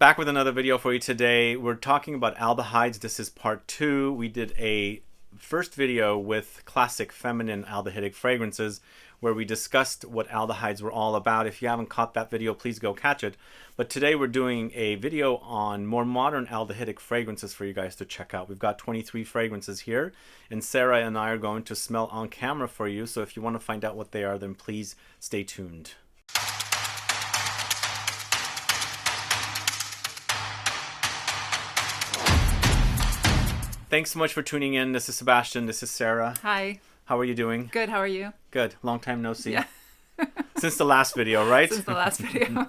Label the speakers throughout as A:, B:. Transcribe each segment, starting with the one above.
A: Back with another video for you today. We're talking about aldehydes. This is part 2. We did a first video with classic feminine aldehydic fragrances where we discussed what aldehydes were all about. If you haven't caught that video, please go catch it. But today we're doing a video on more modern aldehydic fragrances for you guys to check out. We've got 23 fragrances here, and Sarah and I are going to smell on camera for you. So if you want to find out what they are, then please stay tuned. Thanks so much for tuning in. This is Sebastian. This is Sarah.
B: Hi.
A: How are you doing?
B: Good. How are you?
A: Good. Long time no see.
B: Yeah.
A: Since the last video, right?
B: Since the last video.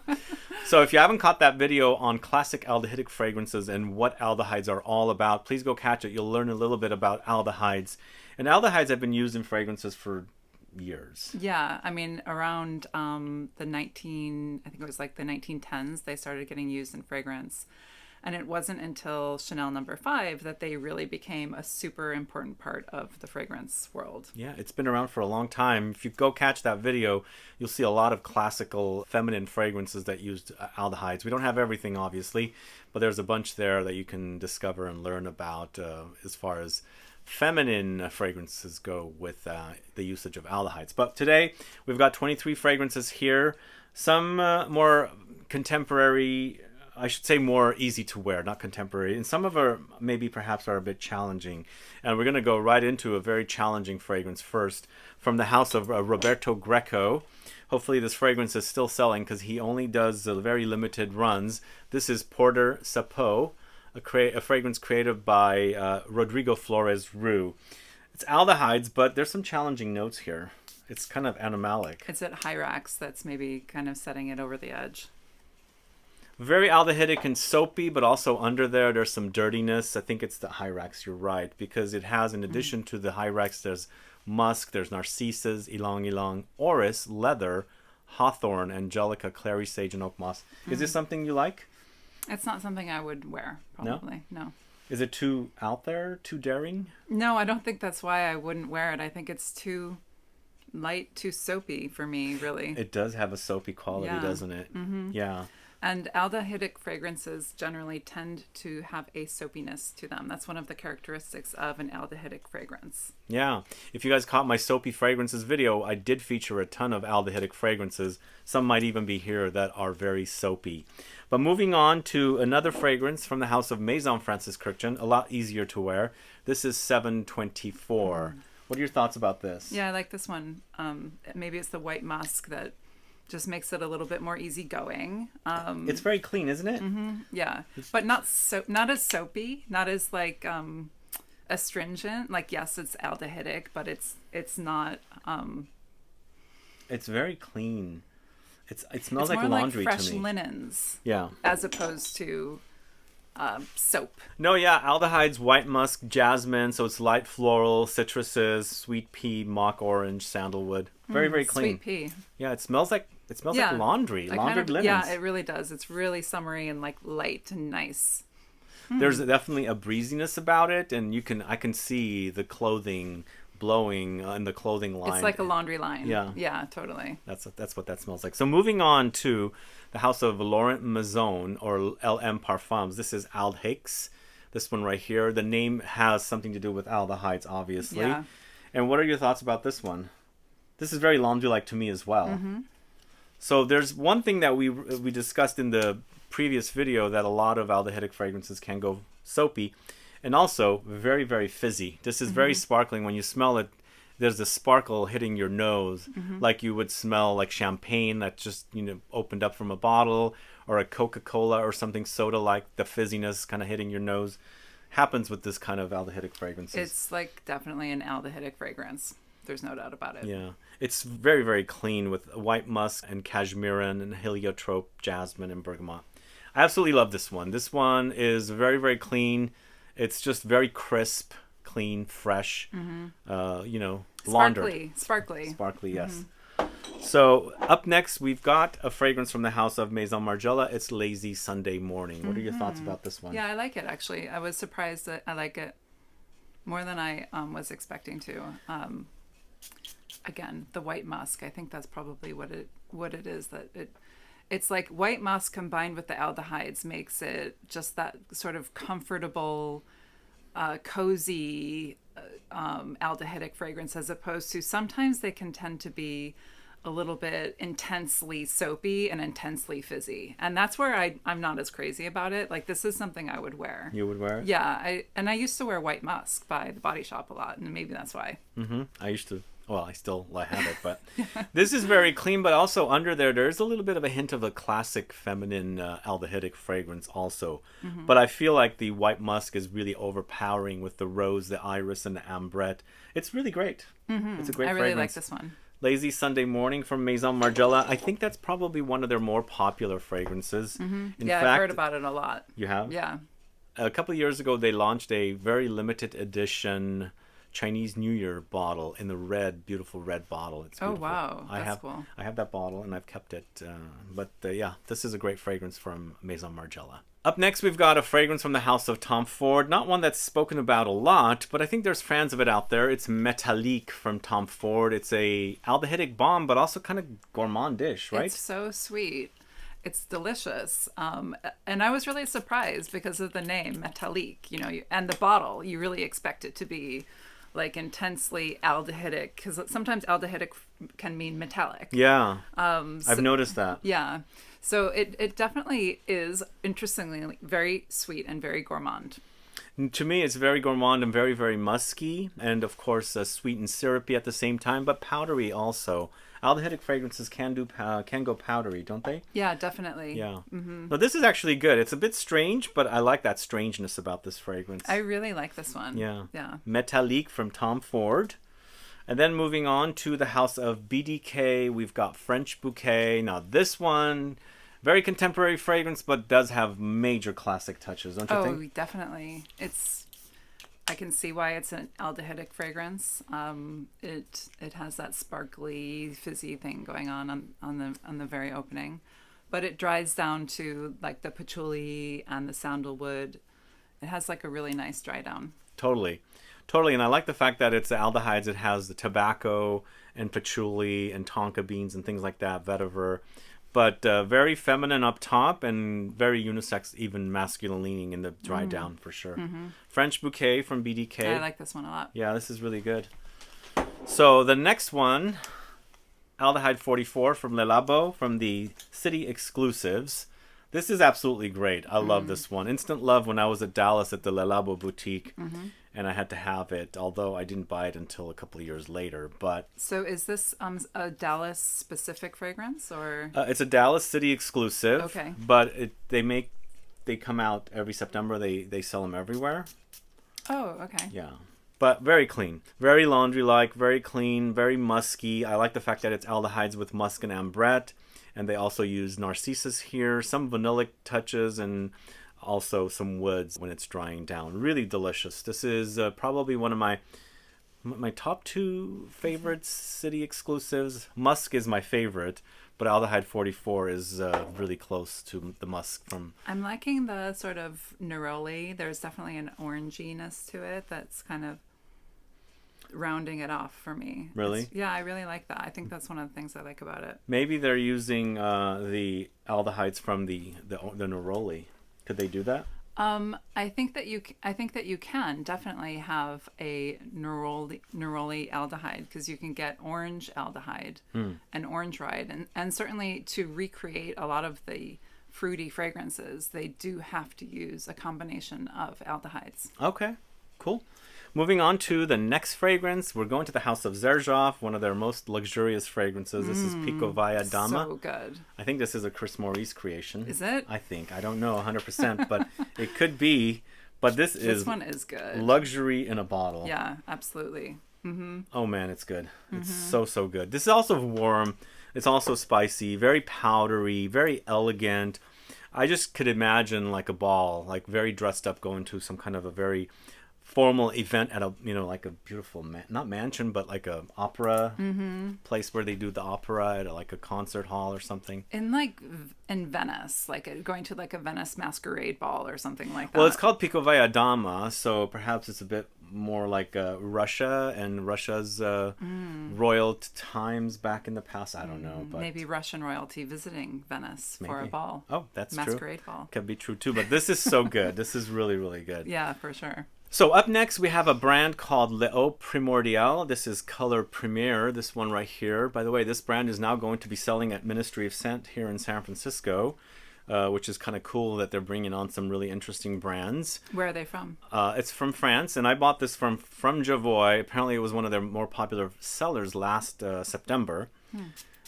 A: So if you haven't caught that video on classic aldehydic fragrances and what aldehydes are all about, please go catch it. You'll learn a little bit about aldehydes. And aldehydes have been used in fragrances for years.
B: Yeah. I mean, around I think it was like the 1910s, they started getting used in fragrance. And it wasn't until Chanel No. 5 that they really became a super important part of the fragrance world.
A: Yeah, it's been around for a long time. If you go catch that video, you'll see a lot of classical feminine fragrances that used aldehydes. We don't have everything, obviously, but there's a bunch there that you can discover and learn about as far as feminine fragrances go with the usage of aldehydes. But today, we've got 23 fragrances here. Some more contemporary, I should say more easy to wear, not contemporary. And some of them maybe perhaps are a bit challenging. And we're going to go right into a very challenging fragrance first from the house of Roberto GRECO. Hopefully this fragrance is still selling because he only does very limited runs. This is Porter Sapo, a fragrance created by Rodrigo Flores Rue. It's aldehydes, but there's some challenging notes here. It's kind of animalic.
B: It's at Hyrax that's maybe kind of setting it over the edge.
A: Very aldehydic and soapy, but also under there's some dirtiness. I think it's the Hyrax, you're right, because it has, in addition to the Hyrax, there's Musk, there's Narcissus, Ylang-Ylang, Orris, Leather, Hawthorn, Angelica, Clary Sage, and Oak Moss. Is this something you like?
B: It's not something I would wear, probably. No.
A: Is it too out there, too daring?
B: No, I don't think that's why I wouldn't wear it. I think it's too light, too soapy for me, really.
A: It does have a soapy quality, doesn't it? Mm-hmm. Yeah.
B: And aldehydic fragrances generally tend to have a soapiness to them. That's one of the characteristics of an aldehydic fragrance.
A: Yeah. If you guys caught my soapy fragrances video, I did feature a ton of aldehydic fragrances. Some might even be here that are very soapy. But moving on to another fragrance from the house of Maison Francis Kurkdjian, a lot easier to wear. This is 724. What are your thoughts about this?
B: Yeah, I like this one. Maybe it's the white musk that just makes it a little bit more easygoing.
A: It's very clean, isn't it?
B: Mm-hmm, yeah, but not as soapy, not as like astringent. Like, yes, it's aldehydic, but it's not.
A: It's very clean. It smells
B: it's
A: like
B: more
A: laundry
B: like fresh
A: to me.
B: linens.
A: Yeah.
B: As opposed to soap.
A: No, yeah, aldehydes, white musk, jasmine, so it's light floral, citruses, sweet pea, mock orange, sandalwood. Very, very clean.
B: Sweet pea.
A: Yeah, it smells like laundry, laundered linens.
B: Yeah, it really does. It's really summery and like light and nice.
A: There's definitely a breeziness about it, and I can see the clothing blowing in the clothing line.
B: It's like a laundry line.
A: Yeah.
B: Yeah, totally.
A: That's what that smells like. So moving on to the house of LAURENT MAZZONE, or LM Parfums. This is ALDHEYX. This one right here. The name has something to do with aldehydes, obviously.
B: Yeah.
A: And what are your thoughts about this one? This is very laundry-like to me as well. Mm-hmm. So there's one thing that we discussed in the previous video, that a lot of aldehydic fragrances can go soapy, and also very, very fizzy. This is very sparkling. When you smell it, there's a sparkle hitting your nose, like you would smell like champagne that just opened up from a bottle, or a Coca-Cola or something soda, like the fizziness kind of hitting your nose. Happens with this kind of aldehydic fragrances.
B: It's like definitely an aldehydic fragrance. There's no doubt about it.
A: Yeah. It's very, very clean with white musk and cashmeran and heliotrope, jasmine, and bergamot. I absolutely love this one. This one is very, very clean. It's just very crisp, clean, fresh, laundered. Sparkly, yes. So up next, we've got a fragrance from the house of Maison Margiela. It's Lazy Sunday Morning. What are your thoughts about this one?
B: Yeah, I like it, actually. I was surprised that I like it more than I was expecting to. Again, the white musk. I think that's probably what it is. That it's like white musk combined with the aldehydes makes it just that sort of comfortable, cozy aldehydic fragrance, as opposed to sometimes they can tend to be a little bit intensely soapy and intensely fizzy. And that's where I'm not as crazy about it. Like, this is something I would wear.
A: You would wear it?
B: Yeah. I used to wear white musk by the Body Shop a lot, and maybe that's why.
A: I used to. Well, I still have it, but this is very clean. But also under there's a little bit of a hint of a classic feminine aldehydic fragrance also. But I feel like the white musk is really overpowering with the rose, the iris, and the ambrette. It's really great. It's a great fragrance.
B: I really like this one.
A: Lazy Sunday Morning from Maison Margiela. I think that's probably one of their more popular fragrances. In fact,
B: I've heard about it a lot.
A: You have?
B: Yeah.
A: A couple of years ago, they launched a very limited edition Chinese New Year bottle in the beautiful red bottle. It's beautiful.
B: Oh, wow. That's cool.
A: I have that bottle and I've kept it. But yeah, this is a great fragrance from Maison Margiela. Up next, we've got a fragrance from the house of Tom Ford. Not one that's spoken about a lot, but I think there's fans of it out there. It's Metallique from Tom Ford. It's a aldehydic bomb, but also kind of gourmandish, right?
B: It's so sweet. It's delicious. And I was really surprised because of the name, Metallique, and the bottle. You really expect it to be like intensely aldehydic, because sometimes aldehydic can mean metallic.
A: Yeah, I've noticed that.
B: Yeah. So it definitely is, interestingly, very sweet and very gourmand.
A: To me, it's very gourmand and very, very musky, and of course sweet and syrupy at the same time, but powdery also. Aldehydic fragrances can go powdery, don't they?
B: Yeah, definitely.
A: Yeah. No, this is actually good. It's a bit strange, but I like that strangeness about this fragrance.
B: I really like this one.
A: Yeah.
B: Yeah.
A: Metallique from Tom Ford. And then moving on to the house of BDK, we've got French Bouquet. Now this one, very contemporary fragrance, but does have major classic touches, don't you think?
B: Oh, definitely. I can see why it's an aldehydic fragrance. It has that sparkly, fizzy thing going on the very opening, but it dries down to like the patchouli and the sandalwood. It has like a really nice dry down.
A: Totally. And I like the fact that it's the aldehydes. It has the tobacco and patchouli and tonka beans and things like that, vetiver. But very feminine up top and very unisex, even masculine leaning in the dry down for sure. French Bouquet from BDK.
B: I like this one a lot.
A: Yeah, this is really good. So the next one, Aldehyde 44 from Le Labo from the City Exclusives. This is absolutely great. I love this one. Instant love when I was at Dallas at the Le Labo boutique. And I had to have it, although I didn't buy it until a couple of years later. But
B: so is this a Dallas specific fragrance, or
A: it's a Dallas City exclusive?
B: Okay.
A: But they come out every September. They sell them everywhere.
B: Oh, okay.
A: Yeah, but very clean, very laundry-like, very clean, very musky. I like the fact that it's aldehydes with musk and ambrette, and they also use Narcissus here, some vanillic touches, and also some woods when it's drying down. Really delicious. This is probably one of my top two favorite city exclusives. Musk is my favorite, but Aldehyde 44 is really close to the musk from...
B: I'm liking the sort of neroli. There's definitely an oranginess to it that's kind of rounding it off for me.
A: Really?
B: Yeah, I really like that. I think that's one of the things I like about it.
A: Maybe they're using the aldehydes from the neroli. Could they do that?
B: I think that you can definitely have a neroli aldehyde, because you can get orange aldehyde and orange ride, and certainly to recreate a lot of the fruity fragrances, they do have to use a combination of aldehydes.
A: Okay, cool. Moving on to the next fragrance, we're going to the house of XERJOFF, one of their most luxurious fragrances. This is PIKOVAYA Dama.
B: So good.
A: I think this is a Chris Maurice creation.
B: Is it?
A: I think. I don't know 100%, but it could be. But this
B: one is good.
A: Luxury in a bottle.
B: Yeah, absolutely.
A: Oh man, it's good. It's so good. This is also warm. It's also spicy, very powdery, very elegant. I just could imagine like a ball, like very dressed up, going to some kind of a very formal event at a, like a beautiful not mansion, but like a opera place where they do the opera at like a concert hall or something.
B: In Venice, like going to like a Venice masquerade ball or something like that.
A: Well, it's called PIKOVAYA Dama, so perhaps it's a bit more like Russia and Russia's royal times back in the past. I don't know, but
B: maybe Russian royalty visiting Venice for a ball.
A: Oh, that's true.
B: Masquerade ball.
A: Could be true too, but this is so good. This is really, really good.
B: Yeah, for sure.
A: So up next, we have a brand called L'Eau Primordial. This is Color Premier, this one right here. By the way, this brand is now going to be selling at Ministry of Scent here in San Francisco, which is kind of cool that they're bringing on some really interesting brands.
B: Where are they from?
A: It's from France, and I bought this from Javoy. Apparently, it was one of their more popular sellers last September.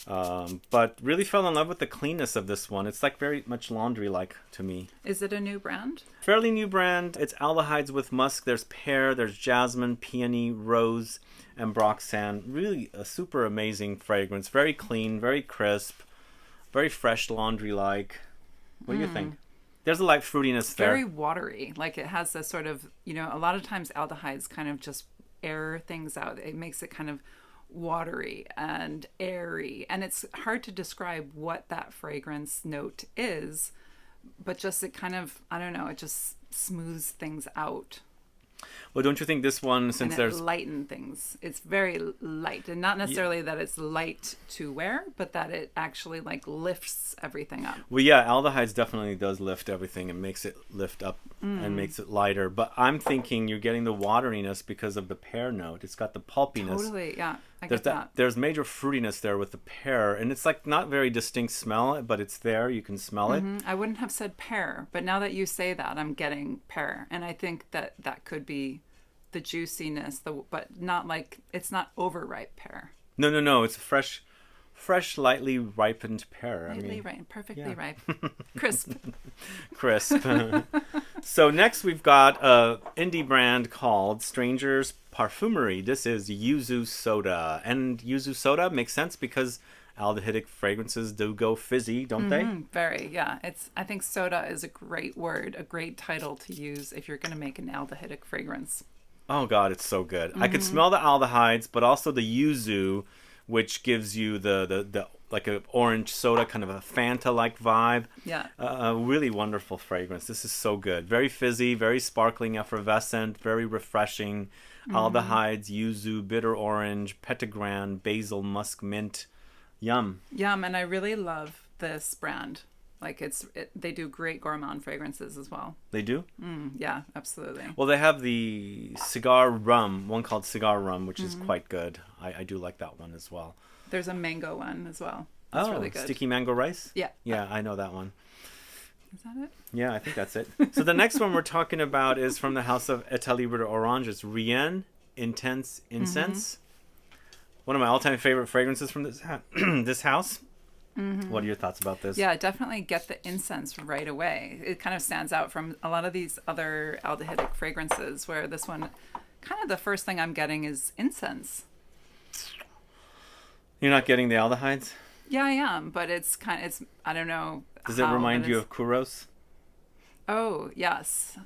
A: But really fell in love with the cleanness of this one. It's like very much laundry-like to me.
B: Is it a new brand?
A: Fairly new brand. It's aldehydes with musk. There's pear, there's jasmine, peony, rose, and broxan. Really a super amazing fragrance. Very clean, very crisp, very fresh laundry-like. What do you think? There's a light fruitiness there.
B: Very watery. Like it has this sort of, a lot of times aldehydes kind of just air things out. It makes it kind of watery and airy, and it's hard to describe what that fragrance note is, but just it kind of, I don't know, it just smooths things out.
A: Well, don't you think this one, since
B: and it
A: there's
B: lighten things, it's very light, and not necessarily that it's light to wear, but that it actually like lifts everything up.
A: Well, yeah, aldehydes definitely does lift everything and makes it lift up and makes it lighter. But I'm thinking you're getting the wateriness because of the pear note. It's got the pulpiness.
B: Totally, yeah. I
A: There's
B: get that.
A: There's major fruitiness there with the pear, and it's like not very distinct smell, but it's there. You can smell it.
B: I wouldn't have said pear, but now that you say that, I'm getting pear, and I think that could be the juiciness, but not like, it's not overripe pear.
A: No. It's a fresh, lightly ripened pear.
B: Lightly ripe, perfectly ripe, crisp.
A: So next we've got a indie brand called Stranger's Parfumery. This is yuzu soda, and yuzu soda makes sense because aldehydic fragrances do go fizzy, don't they?
B: Very, yeah. I think soda is a great word, a great title to use if you're going to make an aldehydic fragrance.
A: Oh God, it's so good. I could smell the aldehydes, but also the yuzu, which gives you the like a orange soda, kind of a Fanta-like vibe.
B: Yeah.
A: A really wonderful fragrance. This is so good. Very fizzy, very sparkling, effervescent, very refreshing. Aldehydes, yuzu, bitter orange, petitgrain, basil, musk, mint. Yum.
B: And I really love this brand. Like they do great gourmand fragrances as well.
A: They do?
B: Yeah, absolutely.
A: Well, they have the cigar rum, one called cigar rum, which is quite good. I do like that one as well.
B: There's a mango one as well. That's really good.
A: Sticky mango rice?
B: Yeah.
A: Yeah, I know that one.
B: Is that it?
A: Yeah, I think that's it. So the next one we're talking about is from the house of Étalé Orange. It's Rien Intense Incense. One of my all-time favorite fragrances from this house. What are your thoughts about this?
B: Yeah, definitely get the incense right away. It kind of stands out from a lot of these other aldehydic fragrances, where this one, kind of the first thing I'm getting is incense.
A: You're not getting the aldehydes?
B: Yeah, I am, but it's I don't know.
A: Does it remind you of Kouros?
B: Oh, yes.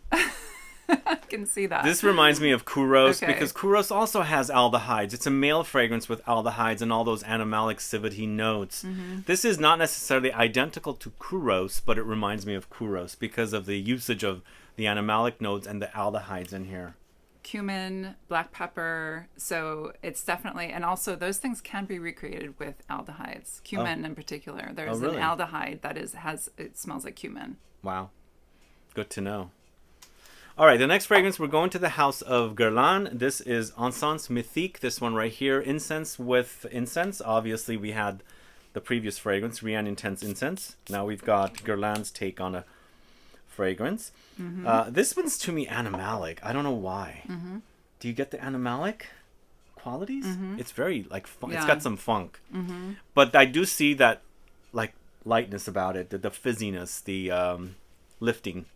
B: I can see that.
A: This reminds me of Kouros because Kouros also has aldehydes. It's a male fragrance with aldehydes and all those animalic civity notes. This is not necessarily identical to Kouros, but it reminds me of Kouros because of the usage of the animalic notes and the aldehydes in here.
B: Cumin, black pepper. So it's definitely, and also those things can be recreated with aldehydes. Cumin in particular. There's an aldehyde that it smells like cumin. Wow.
A: Good to know. All right, the next fragrance, we're going to the house of Guerlain. This is Encens Mythique, this one right here. Incense with incense. Obviously, we had the previous fragrance, Rien Intense Incense. Now we've got Guerlain's take on a fragrance. This one's, to me, animalic. I don't know why. Do you get the animalic qualities? It's very, like, it's got some funk. But I do see that, like, lightness about it, the fizziness, the lifting.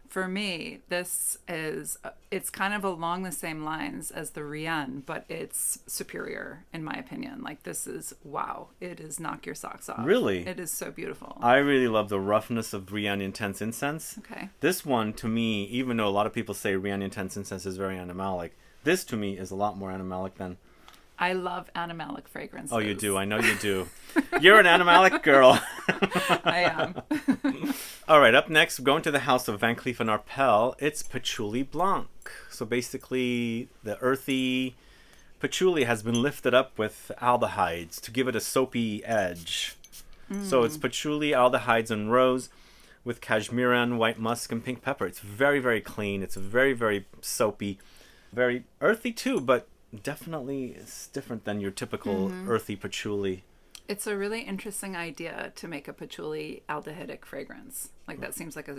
B: For me, this is, it's kind of along the same lines as the Rien, but it's superior, in my opinion. Like, this is, wow. It is knock your socks off.
A: Really?
B: It is so beautiful.
A: I really love the roughness of Rien Intense Incense.
B: Okay.
A: This one, to me, even though a lot of people say Rien Intense Incense is very animalic, this, to me, is a lot more animalic than...
B: I love animalic fragrances.
A: Oh, you do. I know you do. You're an animalic girl.
B: I am.
A: All right, up next, we're going to the house of Van Cleef & Arpels. It's Patchouli Blanc. So basically, the earthy patchouli has been lifted up with aldehydes to give it a soapy edge. So it's patchouli, aldehydes, and rose with cashmeran, white musk, and pink pepper. It's very, very clean. It's very, very soapy. Very earthy too, but definitely it's different than your typical earthy patchouli.
B: It's a really interesting idea to make a patchouli aldehydic fragrance. Like that seems like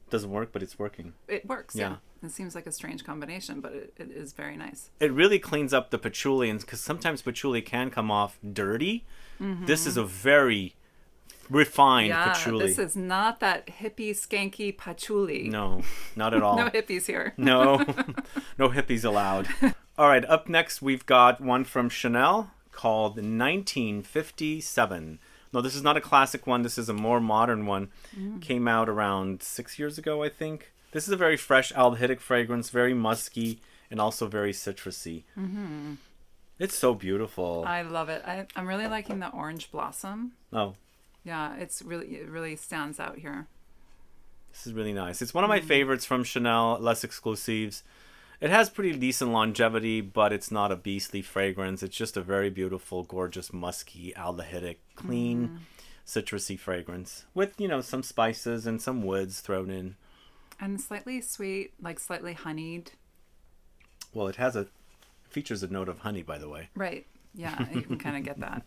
A: Doesn't work, but it's working.
B: It works, yeah. It seems like a strange combination, but it is very nice.
A: It really cleans up the patchouli, and because sometimes patchouli can come off dirty. This is a very refined patchouli.
B: This is not that hippie, skanky patchouli.
A: No, not at all.
B: No hippies here.
A: No, no hippies allowed. All right, up next we've got one from Chanel called 1957. No, this is not a classic one. This is a more modern one. Came out around 6 years ago, I think. This is a very fresh aldehydic fragrance, very musky, and also very citrusy. It's so beautiful.
B: I love it. I'm really liking the orange blossom.
A: Oh.
B: Yeah, it really stands out here.
A: This is really nice. It's one of my favorites from Chanel, less exclusives. It has pretty decent longevity, but it's not a beastly fragrance. It's just a very beautiful, gorgeous, musky, aldehydic, clean, citrusy fragrance with, you know, some spices and some woods thrown in.
B: And slightly sweet, like slightly honeyed.
A: Well, it features a note of honey, by the way.
B: Right. Yeah, you can kind of get that.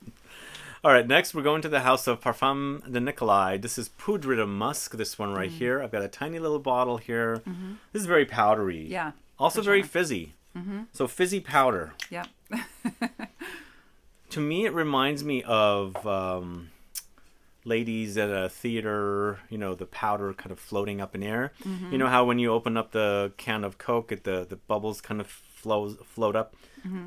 A: All right, next we're going to the house of Parfums de Nicolai. This is Poudre de Musc, this one right here. I've got a tiny little bottle here. This is very powdery.
B: Yeah.
A: Also very fizzy. So fizzy powder.
B: Yeah.
A: To me, it reminds me of ladies at a theater, you know, the powder kind of floating up in air. You know how when you open up the can of Coke, the bubbles kind of float up?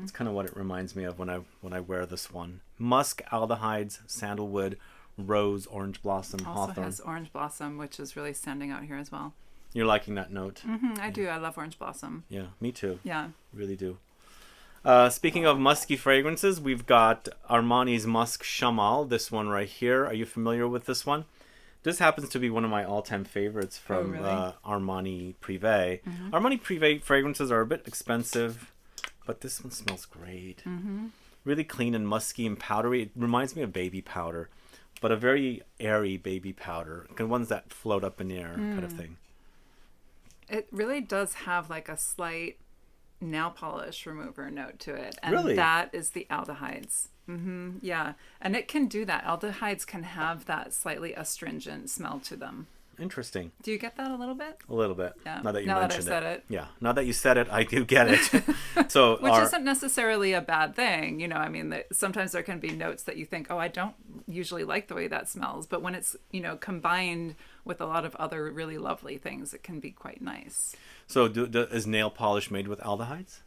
A: It's kind of what it reminds me of when I wear this one. Musk, aldehydes, sandalwood, rose, orange blossom,
B: Also
A: hawthorn.
B: has orange blossom, which is really standing out here as well.
A: You're liking that note?
B: I do. I love orange blossom.
A: Yeah, me too.
B: Yeah.
A: Really do. Speaking of musky fragrances, we've got Armani's Musk Chamal, this one right here. Are you familiar with this one? This happens to be one of my all-time favorites from Armani Privé. Armani Privé fragrances are a bit expensive, but this one smells great. Really clean and musky and powdery. It reminds me of baby powder, but a very airy baby powder. The ones that float up in the air kind of thing.
B: It really does have like a slight nail polish remover note to it. And
A: Really?
B: that is the aldehydes. Yeah. And it can do that. Aldehydes can have that slightly astringent smell to them.
A: Interesting.
B: Do you get that a little bit?
A: A little bit.
B: Yeah.
A: Now that you
B: Now that I
A: mentioned
B: said it.
A: Yeah. Now that you said it, I do get it. So
B: Which isn't necessarily a bad thing. You know, I mean, sometimes there can be notes that you think, oh, I don't usually like the way that smells. But when it's, you know, combined with a lot of other really lovely things, it can be quite nice.
A: So is nail polish made with aldehydes?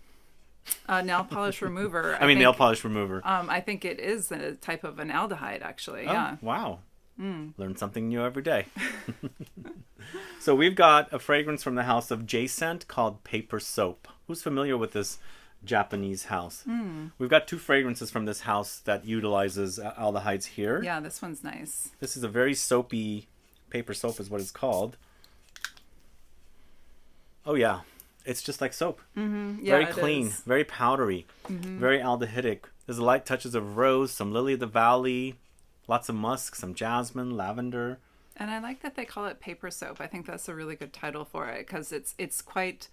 B: Nail polish remover.
A: I mean, nail polish remover.
B: I think it is a type of an aldehyde, actually.
A: Oh,
B: Yeah.
A: wow. Learn something new every day. So we've got a fragrance from the house of J-Scent called Paper Soap. Who's familiar with this Japanese house? We've got two fragrances from this house that utilizes aldehydes here.
B: Yeah, this one's nice.
A: This is a very soapy paper soap is what it's called. Oh, yeah. It's just like soap.
B: Yeah,
A: very clean,
B: is.
A: very powdery, very aldehydic. There's light touches of rose, some lily of the valley, lots of musk, some jasmine, lavender.
B: And I like that they call it paper soap. I think that's a really good title for it because it's quite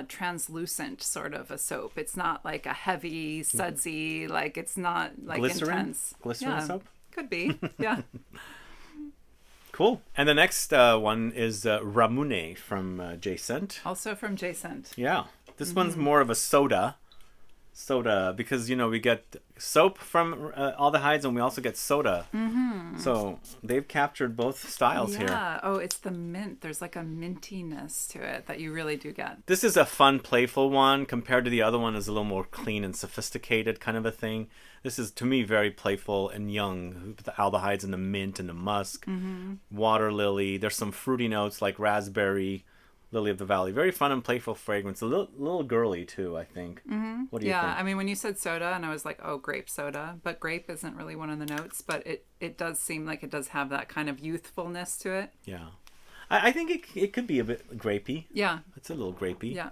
B: translucent sort of a soap. It's not like a heavy, sudsy, like it's not like
A: Glycerin?
B: Intense.
A: Glycerin soap?
B: Could be, yeah.
A: Cool. And the next one is Ramune from J-Scent.
B: Also from J-Scent.
A: Yeah. This one's more of a soda because, you know, we get soap from aldehydes and we also get soda. So they've captured both styles here.
B: Yeah. Oh, it's the mint. There's like a mintiness to it that you really do get.
A: This is a fun, playful one compared to the other one is a little more clean and sophisticated kind of a thing. This is, to me, very playful and young. The aldehydes and the mint and the musk, water lily. There's some fruity notes like raspberry, lily of the valley. Very fun and playful fragrance. A little girly, too, I think. What do you think?
B: Yeah, I mean, when you said soda, and I was like, oh, grape soda. But grape isn't really one of the notes, but it does seem like it does have that kind of youthfulness to it.
A: Yeah. I think it could be a bit grapey.
B: Yeah.
A: It's a little grapey.
B: Yeah.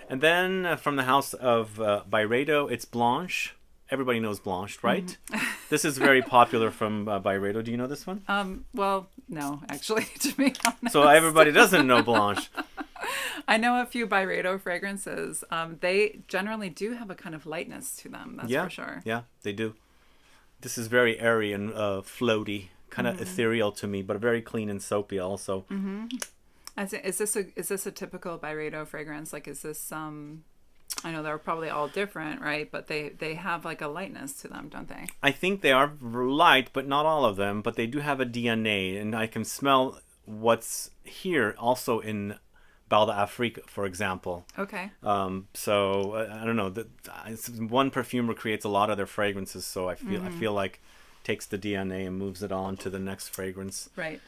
A: And then from the house of Byredo, it's Blanche. Everybody knows Blanche, right? This is very popular from Byredo. Do you know this one?
B: Well, no, actually, to be honest.
A: So everybody doesn't know Blanche.
B: I know a few Byredo fragrances. They generally do have a kind of lightness to them, that's for sure.
A: Yeah, they do. This is very airy and floaty, kind of ethereal to me, but very clean and soapy also.
B: Is this a typical Byredo fragrance? Like, is this I know they're probably all different, right? But they have like a lightness to them, don't they?
A: I think they are light, but not all of them. But they do have a DNA, and I can smell what's here also in Bal d'Afrique, for example.
B: Okay.
A: So I don't know. One perfumer creates a lot of their fragrances, so I feel like takes the DNA and moves it on to the next fragrance.
B: Right.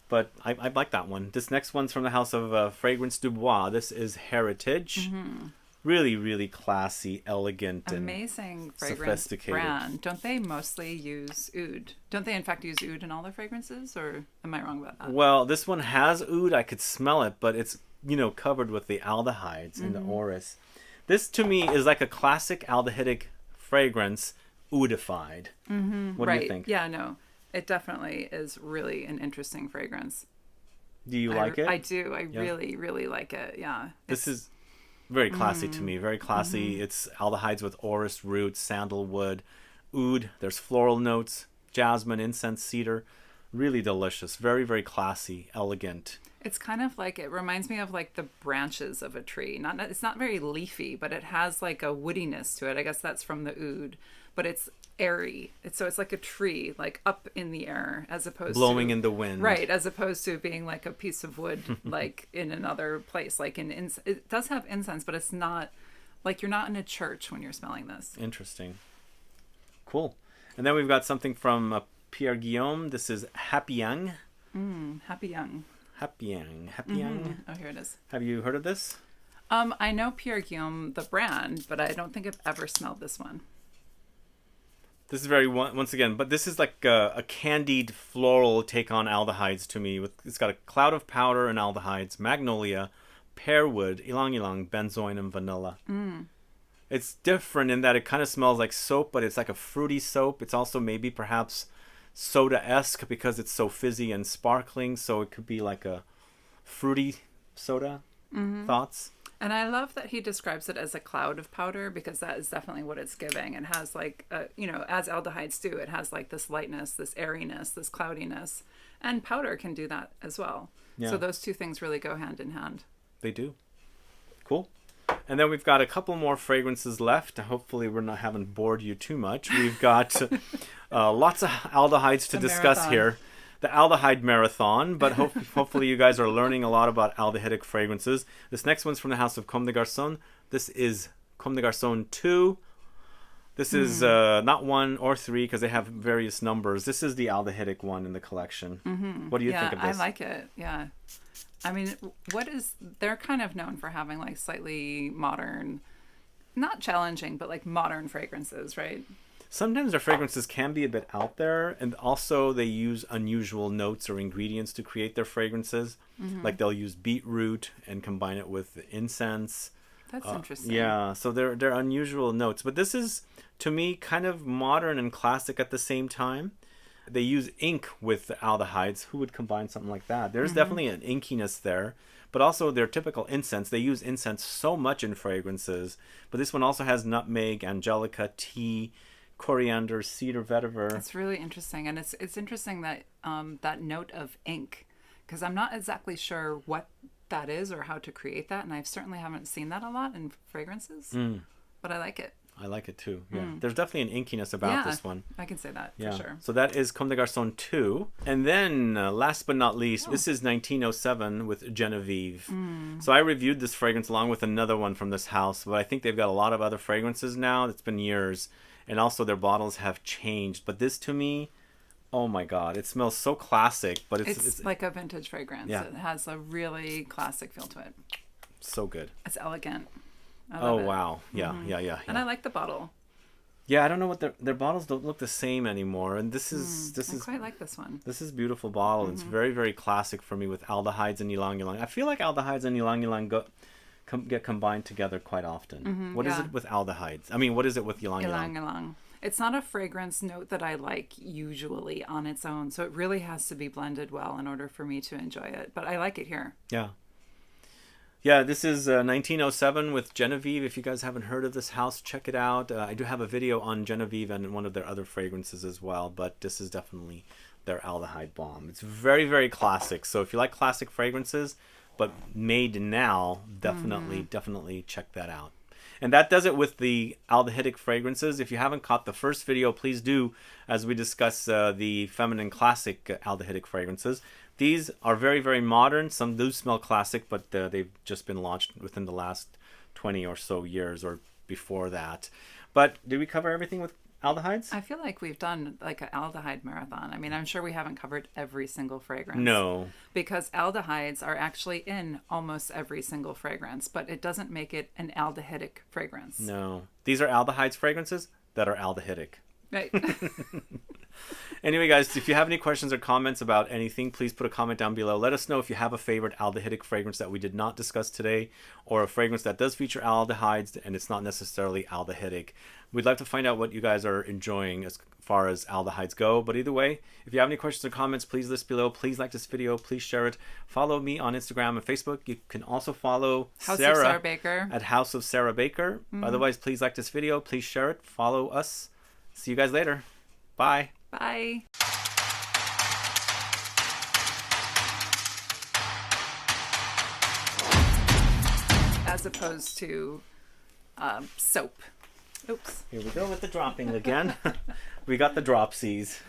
A: But I like that one. This next one's from the house of Fragrance du Bois. This is Heritage. Really, really classy, elegant,
B: amazing
A: and
B: fragrance
A: sophisticated
B: brand. Don't they mostly use oud? Don't they in fact use oud in all their fragrances, or am I wrong about that?
A: Well, this one has oud. I could smell it, but it's covered with the aldehydes and the orris. This to me is like a classic aldehydic fragrance, oudified. What do you think?
B: Yeah, no, it definitely is really an interesting fragrance.
A: Do you like it?
B: I do. I really, really like it. Yeah.
A: This is very classy to me. Very classy. It's aldehydes with orris, roots, sandalwood, oud. There's floral notes, jasmine, incense, cedar. Really delicious. Very, very classy, elegant.
B: It's kind of like, it reminds me of like the branches of a tree. It's not very leafy, but it has like a woodiness to it. I guess that's from the oud, but it's airy. So it's like a tree, like up in the air, as opposed
A: blowing
B: to
A: in the wind.
B: Right, as opposed to being like a piece of wood, like in another place. Like it does have incense, but it's not like you're not in a church when you're smelling this.
A: Interesting. Cool. And then we've got something from Pierre Guillaume. This is Happy Young.
B: Happy Young.
A: Happy Young. Happy Young.
B: Oh, here it is.
A: Have you heard of this?
B: I know Pierre Guillaume, the brand, but I don't think I've ever smelled this one.
A: This is very, once again, but this is like a candied floral take on aldehydes to me. It's got a cloud of powder and aldehydes, magnolia, pearwood, ylang-ylang, benzoin, and vanilla. It's different in that it kind of smells like soap, but it's like a fruity soap. It's also maybe perhaps soda-esque because it's so fizzy and sparkling. So it could be like a fruity soda. Thoughts?
B: And I love that he describes it as a cloud of powder, because that is definitely what it's giving. It has like, as aldehydes do, it has like this lightness, this airiness, this cloudiness. And powder can do that as well. Yeah. So those two things really go hand in hand.
A: They do. Cool. And then we've got a couple more fragrances left. Hopefully we're not having bored you too much. We've got lots of aldehydes to discuss here. The aldehyde marathon, but hopefully you guys are learning a lot about aldehydic fragrances. This next one's from the house of Comme des Garçons. This is Comme des Garçons 2. This is not 1 or 3 because they have various numbers. This is the aldehydic one in the collection. What do you think of this?
B: I like it. Yeah. I mean, they're kind of known for having like slightly modern, not challenging, but like modern fragrances, right?
A: Sometimes their fragrances can be a bit out there, and also they use unusual notes or ingredients to create their fragrances. Like they'll use beetroot and combine it with incense.
B: That's interesting.
A: Yeah, so they're unusual notes. But this is, to me, kind of modern and classic at the same time. They use ink with aldehydes. Who would combine something like that? There's definitely an inkiness there. But also their typical incense. They use incense so much in fragrances. But this one also has nutmeg, angelica, tea, coriander, cedar, vetiver.
B: It's really interesting, and it's interesting that that note of ink, because I'm not exactly sure what that is or how to create that, and I certainly haven't seen that a lot in fragrances. But I like it.
A: I like it too. Yeah, there's definitely an inkiness about this one.
B: I can say that for sure.
A: So that is Comme des Garçons 2, and then last but not least, this is 1907 with Genevieve. So I reviewed this fragrance along with another one from this house, but I think they've got a lot of other fragrances now. It's been years. And also their bottles have changed. But this to me, oh my God, it smells so classic. But it's
B: like a vintage fragrance.
A: Yeah.
B: It has a really classic feel to it.
A: So good.
B: It's elegant.
A: Oh, wow. Yeah.
B: And I like the bottle.
A: Yeah, I don't know what their bottles don't look the same anymore. And this is
B: I quite like this one.
A: This is beautiful bottle. It's very, very classic for me with aldehydes and Ylang-Ylang. I feel like aldehydes and Ylang-Ylang get combined together quite often. What is it with aldehydes? I mean, what is it with Ylang-Ylang?
B: Ylang-Ylang. It's not a fragrance note that I like usually on its own, so it really has to be blended well in order for me to enjoy it. But I like it here.
A: Yeah. Yeah, this is 1907 with Genevieve. If you guys haven't heard of this house, check it out. I do have a video on Genevieve and one of their other fragrances as well, but this is definitely their aldehyde bomb. It's very, very classic. So if you like classic fragrances, but made now, definitely check that out. And that does it with the aldehydic fragrances. If you haven't caught the first video, please do, as we discuss the feminine classic aldehydic fragrances. These are very, very modern. Some do smell classic, but they've just been launched within the last 20 or so years or before that. But did we cover everything with aldehydes?
B: I feel like we've done like an aldehyde marathon. I mean, I'm sure we haven't covered every single fragrance.
A: No.
B: Because aldehydes are actually in almost every single fragrance, but it doesn't make it an aldehydic fragrance.
A: No. These are aldehydes fragrances that are aldehydic.
B: Right.
A: Anyway, guys, if you have any questions or comments about anything, please put a comment down below. Let us know if you have a favorite aldehydic fragrance that we did not discuss today, or a fragrance that does feature aldehydes and it's not necessarily aldehydic. We'd like to find out what you guys are enjoying as far as aldehydes go. But either way, if you have any questions or comments, please list below. Please like this video. Please share it. Follow me on Instagram and Facebook. You can also follow Sarah
B: Baker
A: at House of Sarah Baker. Otherwise, please like this video. Please share it. Follow us. See you guys later. Bye.
B: Bye. As opposed to soap. Oops.
A: Here we go with the dropping again. We got the dropsies.